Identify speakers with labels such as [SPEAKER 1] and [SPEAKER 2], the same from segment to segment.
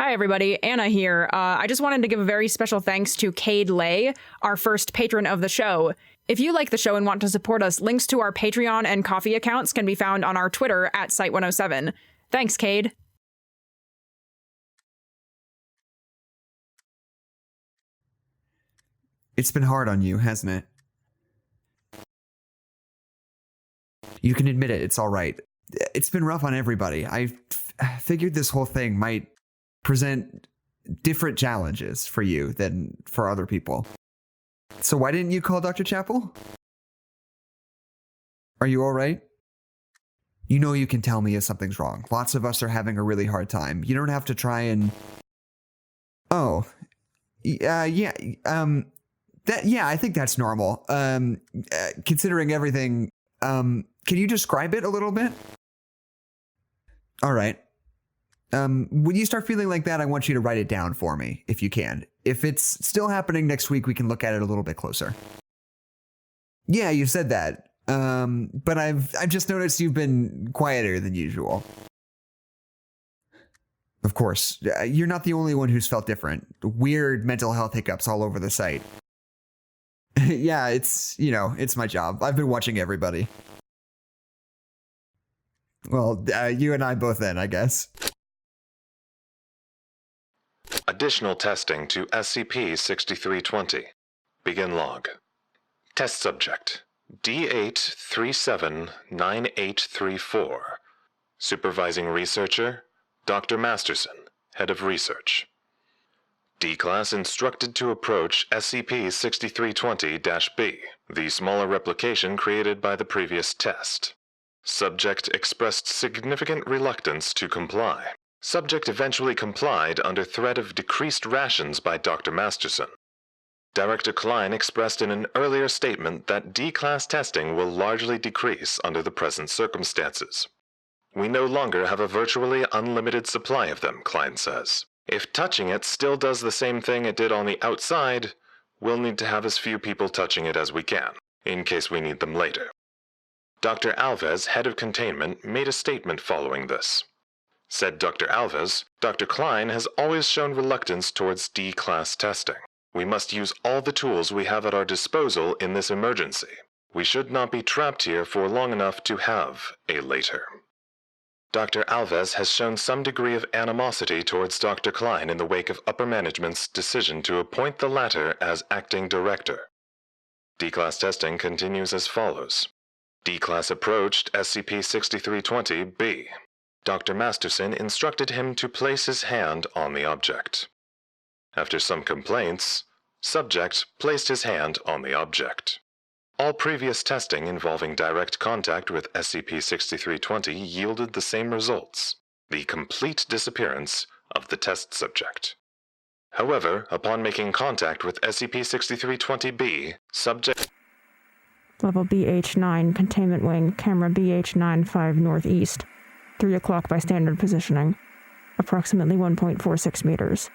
[SPEAKER 1] Hi, everybody. Anna here. I just wanted to give a very special thanks to Cade Lay, our first patron of the show. If you like the show and want to support us, links to our Patreon and Ko-fi accounts can be found on our Twitter at Site107. Thanks, Cade.
[SPEAKER 2] It's been hard on you, hasn't it? You can admit it, it's all right. It's been rough on everybody. I figured this whole thing might present different challenges for you than for other people. So why didn't you call Dr. Chapel? Are you all right? You know you can tell me if something's wrong. Lots of us are having a really hard time. You don't have to try and... Oh. Yeah, I think that's normal. Considering everything, can you describe it a little bit? All right. When you start feeling like that, I want you to write it down for me, if you can. If it's still happening next week, we can look at it a little bit closer. Yeah, you said that. But I've just noticed you've been quieter than usual. Of course, you're not the only one who's felt different. Weird mental health hiccups all over the site. Yeah, it's my job. I've been watching everybody. Well, you and I both then, I guess.
[SPEAKER 3] Additional testing to SCP-6320. Begin log. Test subject, D8379834. Supervising researcher, Dr. Masterson, Head of Research. D-Class instructed to approach SCP-6320-B, the smaller replication created by the previous test. Subject expressed significant reluctance to comply. Subject eventually complied under threat of decreased rations by Dr. Masterson. Director Klein expressed in an earlier statement that D-Class testing will largely decrease under the present circumstances. We no longer have a virtually unlimited supply of them, Klein says. If touching it still does the same thing it did on the outside, we'll need to have as few people touching it as we can, in case we need them later. Dr. Alves, head of containment, made a statement following this. Said Dr. Alves, Dr. Klein has always shown reluctance towards D-Class testing. We must use all the tools we have at our disposal in this emergency. We should not be trapped here for long enough to have a later. Dr. Alves has shown some degree of animosity towards Dr. Klein in the wake of upper management's decision to appoint the latter as acting director. D-Class testing continues as follows. D-Class approached SCP-6320-B. Dr. Masterson instructed him to place his hand on the object. After some complaints, subject placed his hand on the object. All previous testing involving direct contact with SCP-6320 yielded the same results, the complete disappearance of the test subject. However, upon making contact with SCP-6320-B, subject...
[SPEAKER 1] Level BH9, Containment Wing, Camera BH95 Northeast. 3 o'clock by standard positioning. Approximately 1.46 meters.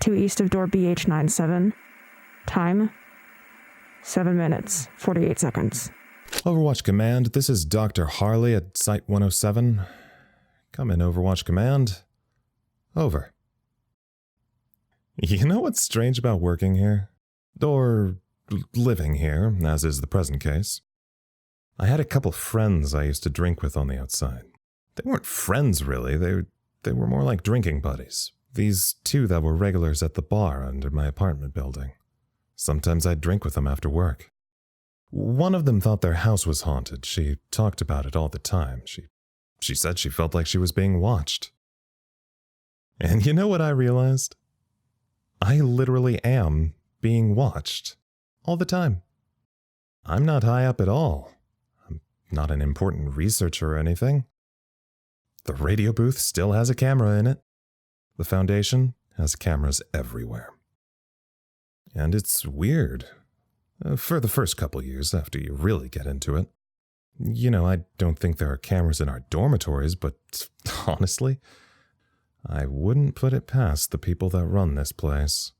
[SPEAKER 1] To east of door BH97. Time... 7 minutes, 48 seconds.
[SPEAKER 4] Overwatch Command, this is Dr. Harley at Site-107. Come in, Overwatch Command. Over. You know what's strange about working here? Or living here, as is the present case? I had a couple friends I used to drink with on the outside. They weren't friends, really. They were more like drinking buddies. These two that were regulars at the bar under my apartment building. Sometimes I'd drink with them after work. One of them thought their house was haunted. She talked about it all the time. She said she felt like she was being watched. And you know what I realized? I literally am being watched. All the time. I'm not high up at all. I'm not an important researcher or anything. The radio booth still has a camera in it. The Foundation has cameras everywhere. And it's weird. For the first couple years after you really get into it. You know, I don't think there are cameras in our dormitories, but honestly, I wouldn't put it past the people that run this place.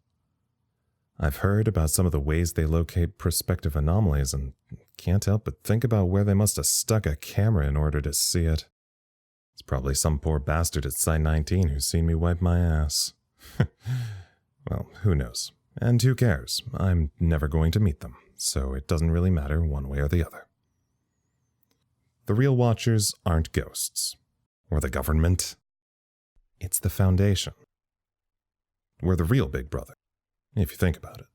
[SPEAKER 4] I've heard about some of the ways they locate prospective anomalies and can't help but think about where they must have stuck a camera in order to see it. It's probably some poor bastard at Site 19 who's seen me wipe my ass. Well, who knows? And who cares? I'm never going to meet them, so it doesn't really matter one way or the other. The real Watchers aren't ghosts. Or the government. It's the Foundation. We're the real Big Brother, if you think about it.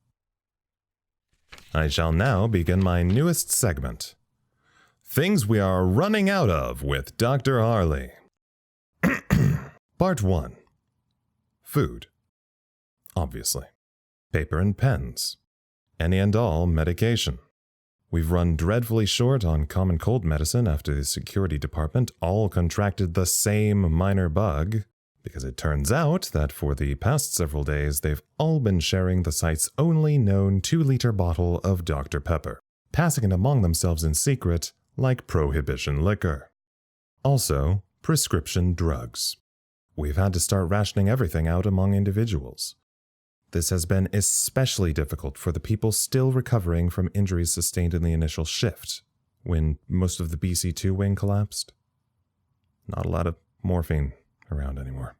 [SPEAKER 4] I shall now begin my newest segment. Things we are running out of with Dr. Harley. Part 1. Food. Obviously. Paper and pens. Any and all medication. We've run dreadfully short on common cold medicine after the security department all contracted the same minor bug, because it turns out that for the past several days they've all been sharing the site's only known 2-liter bottle of Dr. Pepper, passing it among themselves in secret like prohibition liquor. Also, prescription drugs. We've had to start rationing everything out among individuals. This has been especially difficult for the people still recovering from injuries sustained in the initial shift, when most of the BC2 wing collapsed. Not a lot of morphine around anymore.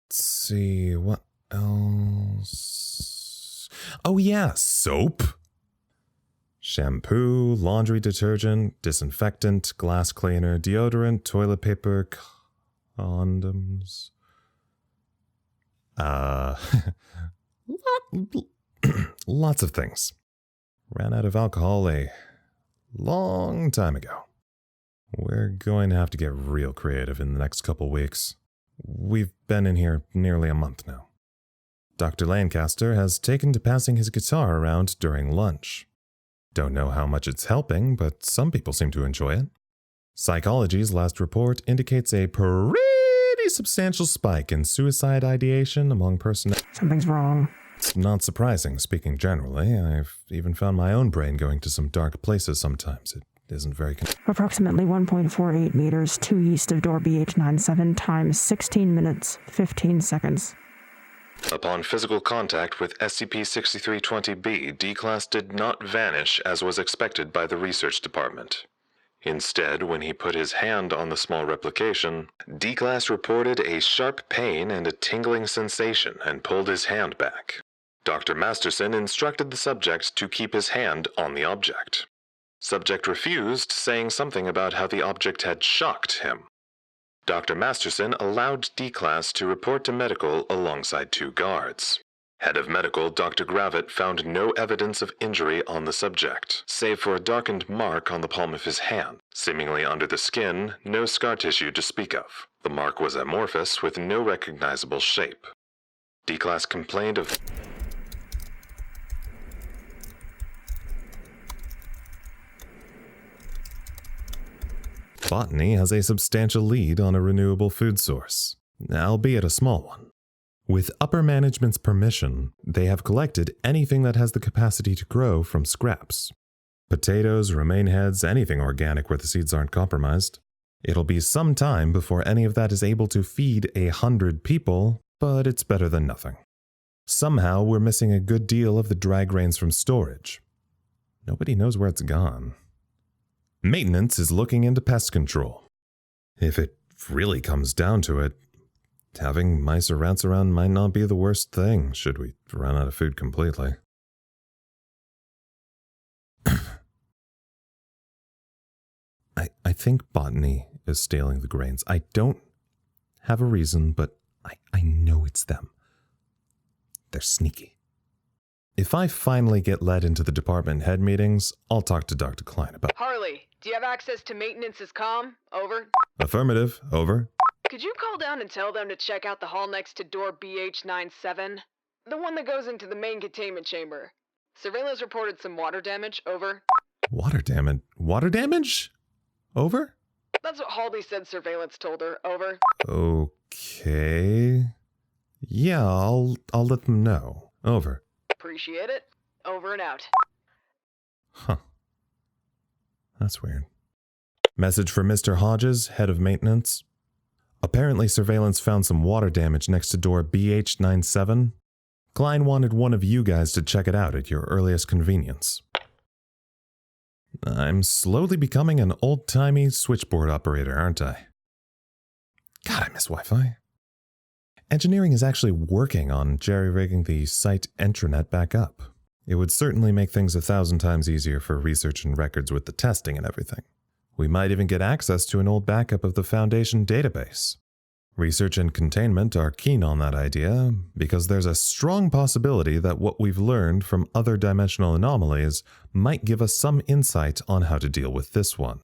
[SPEAKER 4] Let's see, what else? Oh yeah, soap! Shampoo, laundry detergent, disinfectant, glass cleaner, deodorant, toilet paper, condoms. Lots of things. Ran out of alcohol a long time ago. We're going to have to get real creative in the next couple weeks. We've been in here nearly a month now. Dr. Lancaster has taken to passing his guitar around during lunch. Don't know how much it's helping, but some people seem to enjoy it. Psychology's last report indicates a pretty substantial spike in suicide ideation among personnel.
[SPEAKER 1] Something's wrong.
[SPEAKER 4] It's not surprising, speaking generally. I've even found my own brain going to some dark places sometimes. It isn't very...
[SPEAKER 1] Approximately 1.48 meters, 2 east of door BH97 times 16 minutes, 15 seconds.
[SPEAKER 3] Upon physical contact with SCP-6320-B, D-Class did not vanish as was expected by the research department. Instead, when he put his hand on the small replication, D-Class reported a sharp pain and a tingling sensation and pulled his hand back. Dr. Masterson instructed the subject to keep his hand on the object. Subject refused, saying something about how the object had shocked him. Dr. Masterson allowed D-Class to report to medical alongside 2 guards. Head of medical, Dr. Gravitt, found no evidence of injury on the subject, save for a darkened mark on the palm of his hand. Seemingly under the skin, no scar tissue to speak of. The mark was amorphous with no recognizable shape. D-Class complained of...
[SPEAKER 4] Botany has a substantial lead on a renewable food source, albeit a small one. With upper management's permission, they have collected anything that has the capacity to grow from scraps. Potatoes, romaine heads, anything organic where the seeds aren't compromised. It'll be some time before any of that is able to feed 100 people, but it's better than nothing. Somehow we're missing a good deal of the dry grains from storage. Nobody knows where it's gone. Maintenance is looking into pest control. If it really comes down to it, having mice or rats around might not be the worst thing, should we run out of food completely. I think Botany is stealing the grains. I don't have a reason, but I know it's them. They're sneaky. If I finally get led into the department head meetings, I'll talk to Dr. Klein about...
[SPEAKER 5] Harley, do you have access to maintenance's comm? Over.
[SPEAKER 4] Affirmative. Over.
[SPEAKER 5] Could you call down and tell them to check out the hall next to door BH97? The one that goes into the main containment chamber. Surveillance reported some water damage. Over.
[SPEAKER 4] Water damage? Water damage? Over?
[SPEAKER 5] That's what Harley said surveillance told her. Over.
[SPEAKER 4] Okay. Yeah, I'll let them know. Over.
[SPEAKER 5] Appreciate it. Over and out.
[SPEAKER 4] Huh. That's weird. Message for Mr. Hodges, head of maintenance. Apparently surveillance found some water damage next to door BH97. Klein wanted one of you guys to check it out at your earliest convenience. I'm slowly becoming an old-timey switchboard operator, aren't I? God, I miss Wi-Fi. Engineering is actually working on jerry-rigging the site intranet back up. It would certainly make things 1,000 times easier for research and records with the testing and everything. We might even get access to an old backup of the Foundation database. Research and containment are keen on that idea because there's a strong possibility that what we've learned from other dimensional anomalies might give us some insight on how to deal with this one.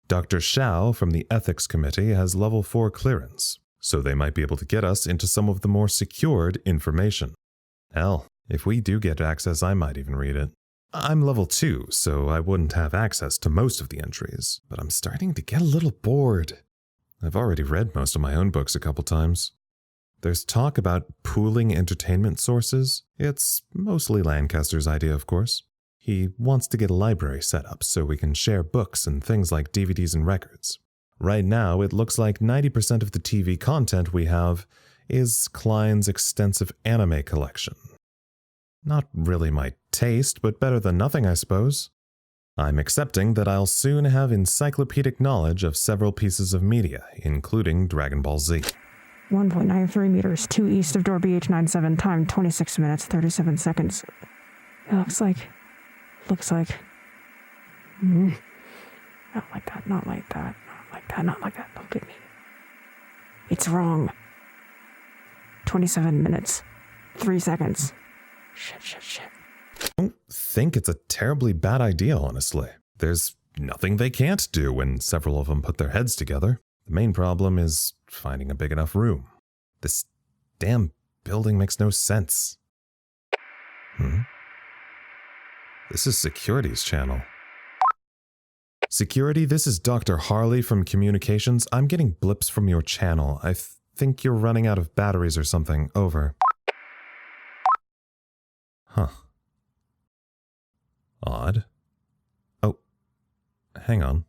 [SPEAKER 4] Dr. Shao from the Ethics Committee has level 4 clearance, so they might be able to get us into some of the more secured information. Hell, if we do get access, I might even read it. I'm level 2, so I wouldn't have access to most of the entries, but I'm starting to get a little bored. I've already read most of my own books a couple times. There's talk about pooling entertainment sources. It's mostly Lancaster's idea, of course. He wants to get a library set up so we can share books and things like DVDs and records. Right now, it looks like 90% of the TV content we have is Klein's extensive anime collection. Not really my taste, but better than nothing, I suppose. I'm accepting that I'll soon have encyclopedic knowledge of several pieces of media, including Dragon Ball Z.
[SPEAKER 1] 1.93 meters, 2 east of door BH97, time 26 minutes, 37 seconds. It looks like... Not like that, not like that, not like that, not like that. Don't get me. It's wrong. 27 minutes, 3 seconds. Shit.
[SPEAKER 4] I don't think it's a terribly bad idea, honestly. There's nothing they can't do when several of them put their heads together. The main problem is finding a big enough room. This damn building makes no sense. This is Security's channel. Security, this is Dr. Harley from Communications. I'm getting blips from your channel. I think you're running out of batteries or something. Over. Huh. Odd. Oh, hang on.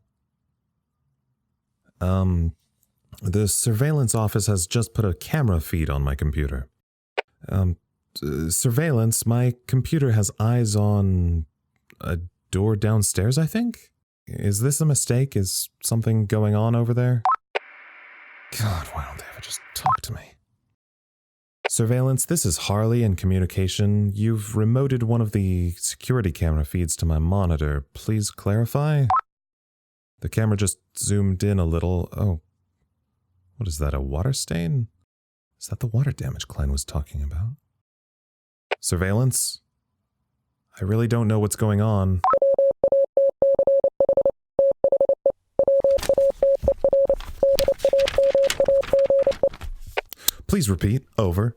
[SPEAKER 4] The surveillance office has just put a camera feed on my computer. Surveillance, my computer has eyes on a door downstairs, I think? Is this a mistake? Is something going on over there? God, why don't they ever just talk to me? Surveillance, this is Harley in Communication. You've remoted one of the security camera feeds to my monitor. Please clarify? The camera just zoomed in a little. Oh. What is that, a water stain? Is that the water damage Klein was talking about? Surveillance? I really don't know what's going on. Please repeat. Over.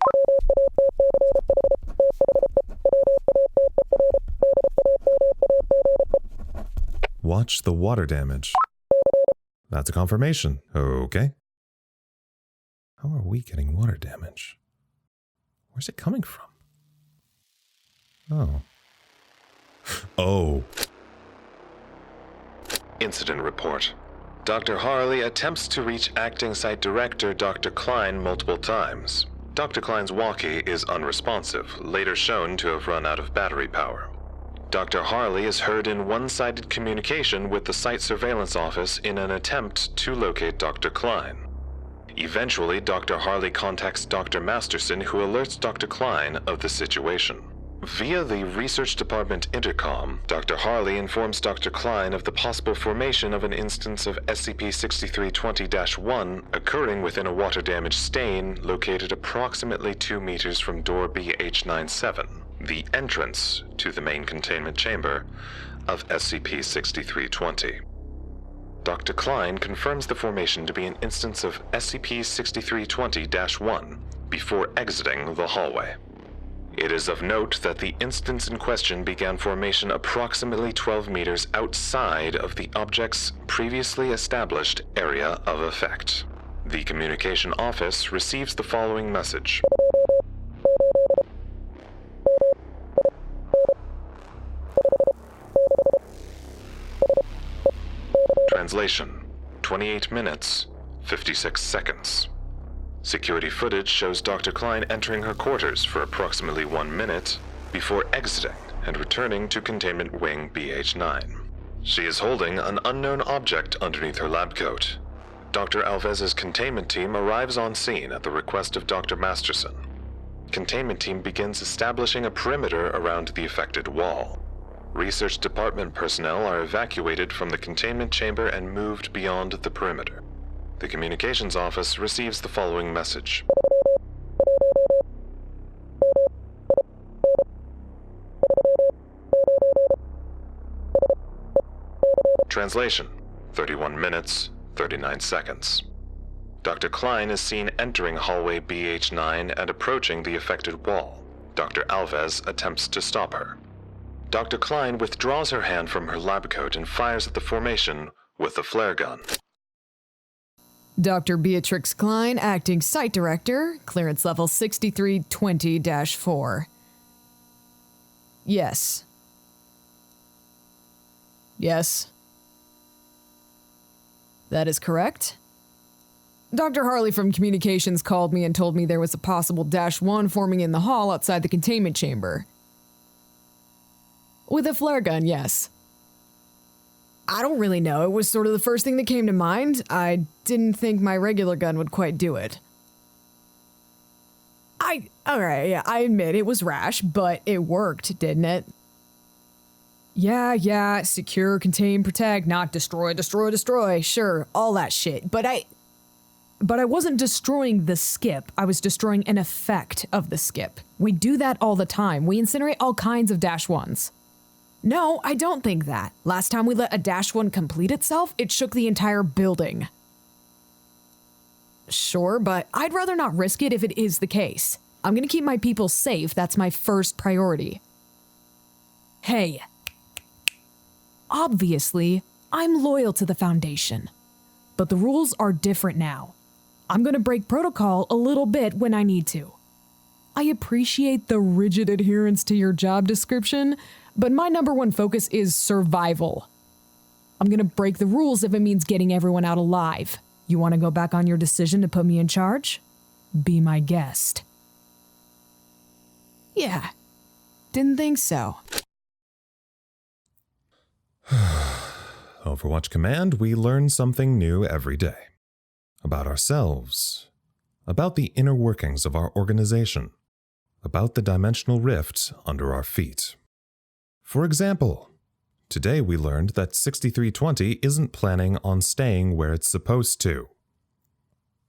[SPEAKER 4] Watch the water damage. That's a confirmation. Okay. How are we getting water damage? Where's it coming from? Oh. Oh.
[SPEAKER 3] Incident report. Dr. Harley attempts to reach acting site director Dr. Klein multiple times. Dr. Klein's walkie is unresponsive, later shown to have run out of battery power. Dr. Harley is heard in one-sided communication with the site surveillance office in an attempt to locate Dr. Klein. Eventually, Dr. Harley contacts Dr. Masterson, who alerts Dr. Klein of the situation. Via the research department intercom, Dr. Harley informs Dr. Klein of the possible formation of an instance of SCP-6320-1 occurring within a water-damaged stain located approximately 2 meters from door BH97, the entrance to the main containment chamber of SCP-6320. Dr. Klein confirms the formation to be an instance of SCP-6320-1 before exiting the hallway. It is of note that the instance in question began formation approximately 12 meters outside of the object's previously established area of effect. The communication office receives the following message. Translation: 28 minutes, 56 seconds. Security footage shows Dr. Klein entering her quarters for approximately 1 minute before exiting and returning to Containment Wing BH9. She is holding an unknown object underneath her lab coat. Dr. Alves's containment team arrives on scene at the request of Dr. Masterson. Containment team begins establishing a perimeter around the affected wall. Research department personnel are evacuated from the containment chamber and moved beyond the perimeter. The communications office receives the following message. Translation: 31 minutes, 39 seconds. Dr. Klein is seen entering hallway BH9 and approaching the affected wall. Dr. Alves attempts to stop her. Dr. Klein withdraws her hand from her lab coat and fires at the formation with a flare gun.
[SPEAKER 6] Dr. Beatrix Klein, Acting Site Director, clearance level 6320-4. Yes. Yes. That is correct. Dr. Harley from Communications called me and told me there was a possible -1 forming in the hall outside the containment chamber. With a flare gun, yes. I don't really know. It was sort of the first thing that came to mind. I didn't think my regular gun would quite do it. Alright, yeah, I admit it was rash, but it worked, didn't it? Yeah, secure, contain, protect, not destroy, sure, all that shit. But I wasn't destroying the skip, I was destroying an effect of the skip. We do that all the time. We incinerate all kinds of -1s. No, I don't think that. Last time we let a -1 complete itself, it shook the entire building. Sure, but I'd rather not risk it if it is the case. I'm gonna keep my people safe, that's my first priority. Hey. Obviously, I'm loyal to the Foundation. But the rules are different now. I'm gonna break protocol a little bit when I need to. I appreciate the rigid adherence to your job description, but my #1 focus is survival. I'm gonna break the rules if it means getting everyone out alive. You wanna go back on your decision to put me in charge? Be my guest. Yeah, didn't think so.
[SPEAKER 4] Overwatch Command, we learn something new every day. About ourselves. About the inner workings of our organization. About the dimensional rift under our feet. For example, today we learned that 6320 isn't planning on staying where it's supposed to.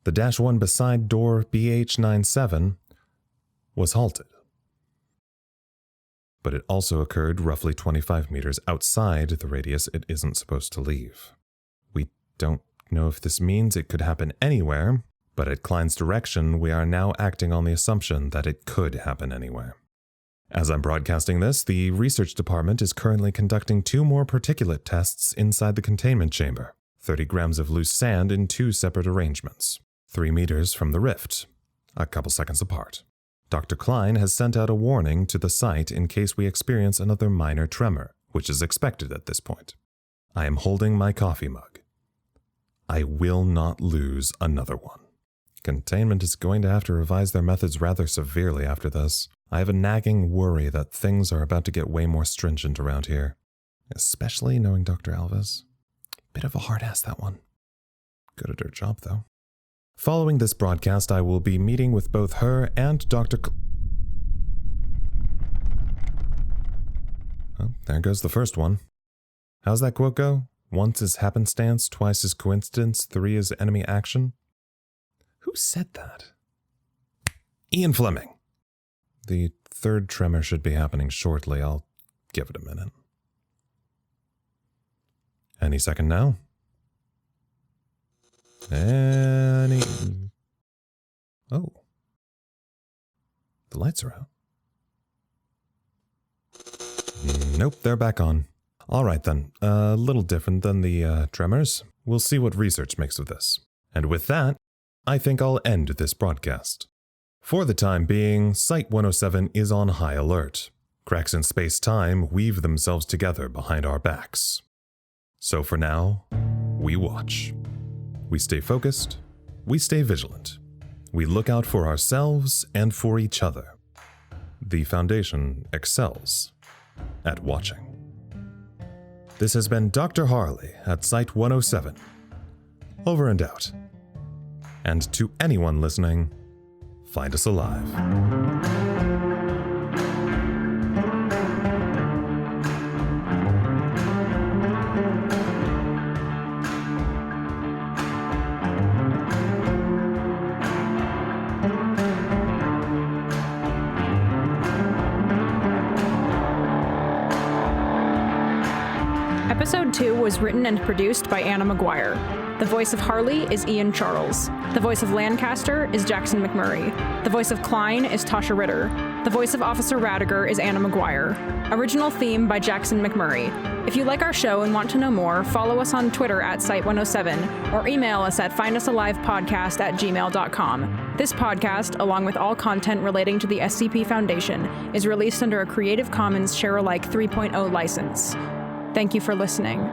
[SPEAKER 4] The -1 beside door BH97 was halted. But it also occurred roughly 25 meters outside the radius it isn't supposed to leave. We don't know if this means it could happen anywhere, but at Klein's direction, we are now acting on the assumption that it could happen anywhere. As I'm broadcasting this, the research department is currently conducting 2 more particulate tests inside the containment chamber, 30 grams of loose sand in 2 separate arrangements, 3 meters from the rift, a couple seconds apart. Dr. Klein has sent out a warning to the site in case we experience another minor tremor, which is expected at this point. I am holding my coffee mug. I will not lose another one. Containment is going to have to revise their methods rather severely after this. I have a nagging worry that things are about to get way more stringent around here. Especially knowing Dr. Alves. Bit of a hard ass, that one. Good at her job, though. Following this broadcast, I will be meeting with both her and Dr. Oh, there goes the first one. How's that quote go? Once is happenstance, twice is coincidence, 3 is enemy action. Who said that? Ian Fleming. The 3rd tremor should be happening shortly. I'll give it a minute. Any second now? Oh. The lights are out. Nope, they're back on. Alright then, a little different than the tremors. We'll see what research makes of this. And with that, I think I'll end this broadcast. For the time being, Site-107 is on high alert. Cracks in space-time weave themselves together behind our backs. So for now, we watch. We stay focused, we stay vigilant. We look out for ourselves and for each other. The Foundation excels at watching. This has been Dr. Harley at Site-107. Over and out. And to anyone listening, find us alive.
[SPEAKER 1] Episode 2 was written and produced by Anna Maguire. The voice of Harley is Ian Charles. The voice of Lancaster is Jackson McMurray. The voice of Klein is Taschia Ritter. The voice of Officer Raddagher is Anna Maguire. Original theme by Jackson McMurray. If you like our show and want to know more, follow us on Twitter at Site107 or email us at findusalivepodcast@gmail.com. This podcast, along with all content relating to the SCP Foundation, is released under a Creative Commons Share-alike 3.0 license. Thank you for listening.